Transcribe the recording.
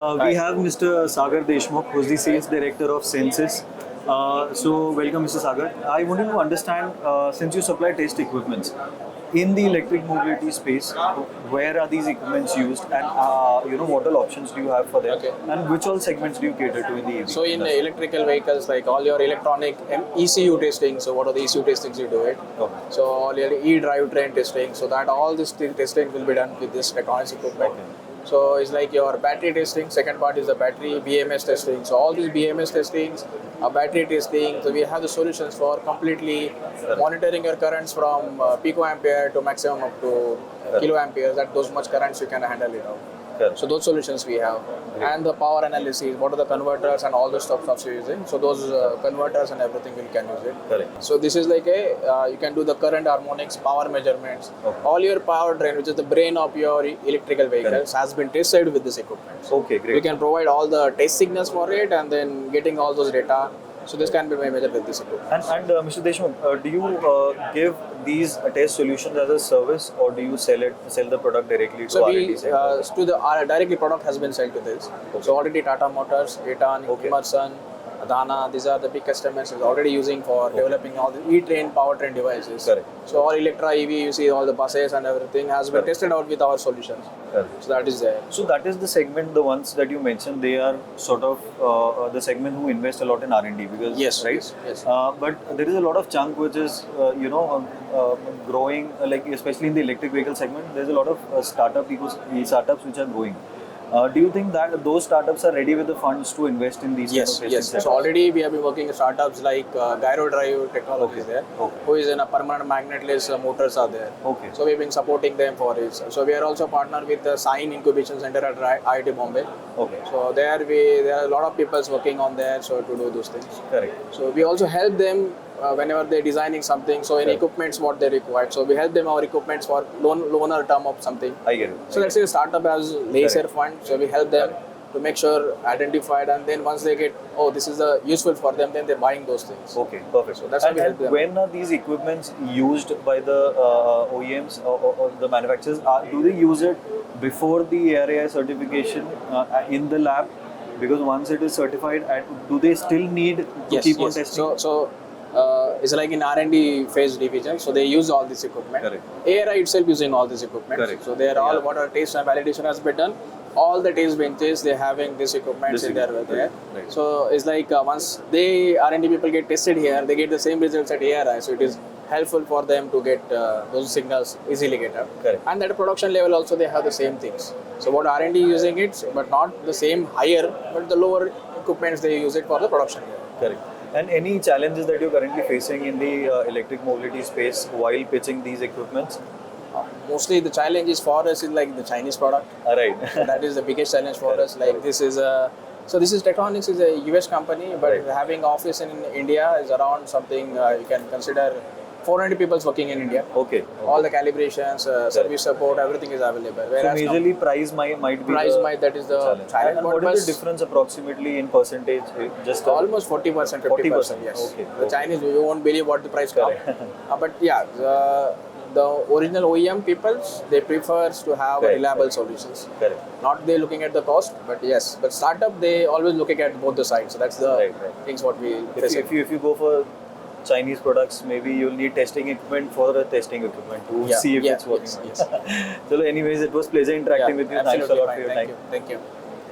We have Mr. Sagar Deshmukh, who's the Sales Director of Census. So, welcome, Mr. Sagar. I wanted to understand, since you supply test equipments, in the electric mobility space, where are these equipments used, and what all options do you have for them, Okay. and which all segments do you cater to in the EV? So in electrical vehicles, like all your electronic ECU testing, so what are the ECU testings you do it? Okay. So all your eDrive train testing, so that all this testing will be done with this electronics equipment. Okay. So it's like your battery testing, second part is the battery BMS testing. So all these BMS testings, battery testing, so we have the solutions for completely monitoring your currents from picoampere to maximum up to kiloampere, that those much currents you can handle it out. Correct. So those solutions we have, and the power analysis, what are the converters and all the stuff you're using. So those converters and everything we can use it. Correct. So this is like you can do the current harmonics, power measurements. Okay. All your power drain, which is the brain of your electrical vehicles, has been tested with this equipment. So Okay, great. we can provide all the test signals for it, and then getting all those data. So this can be measured with this equipment. And Mr. Deshmukh, do you give these test solutions as a service, or do you sell the product directly to So R&D we centers? to the directly product has been sold to this. Okay. So already Tata Motors, Eaton, Okay. Emerson, Dana, these are the big customers is already using for developing all the e-train, powertrain devices. Correct. So all Electra EV, you see all the buses and everything has been tested out with our solutions. Correct. So that is there. So that is the segment, the ones that you mentioned, they are sort of the segment who invest a lot in R&D, because Yes, right. yes. But there is a lot of chunk which is growing, like especially in the electric vehicle segment. There's a lot of startups which are growing. Do you think that those startups are ready with the funds to invest in these? Yes, kind of yes. testing So already we have been working with startups like Gyrodrive technology is there, Okay. who is in a permanent magnetless motors are there. Okay. So we've been supporting them for it. So we are also partnered with the SINE incubation center at IIT Bombay. Okay. So there are a lot of people working on there so to do those things. Correct. So we also help them whenever they're designing something. So in Correct. equipments what they require. So we help them our equipments for loaner term of something. I get it. So let's say a startup has laser fund, so we help them to make sure identified, and then once they get, oh, this is useful for them, then they're buying those things. Okay, perfect. So that's how we help them. When are these equipments used by the OEMs or the manufacturers? Do they use it before the ARAI certification in the lab? Because once it is certified, do they still need to keep on testing? So it's like in R&D phase division, so they use all this equipment. Correct. ARAI itself using all this equipment. Correct. So they are all what our taste and validation has been done. All the taste benches they're having this equipment in there. Right. So it's like once they R&D people get tested here, they get the same results at ARI. So it is helpful for them to get those signals easily get up. Correct. And at a production level also they have the same things. So what R&D using it, but not the same higher, but the lower equipments they use it for the production level. Correct. And any challenges that you're currently facing in the electric mobility space while pitching these equipments? Mostly the challenge is for us is like the Chinese product. All right. So that is the biggest challenge for us. Like this is Tektronix is a US company, but having office in India is around something you can consider 400 people working in India. Okay. All the calibrations, service support, everything is available. So Whereas majorly price might be that is the challenge. And what is the difference approximately in percentage? Just Almost 40%, 50%. Yes. Okay. The Chinese, you won't believe what the price comes. But yeah, the original OEM peoples, they prefer to have reliable solutions. Correct. Not they looking at the cost, but yes. But startup, they always looking at both the sides. So that's the things what we. If you go for Chinese products, maybe you'll need testing equipment for the testing equipment to see if it's working. Yes. So anyways, it was pleasure interacting with you. Thanks a lot for your time. Thank you.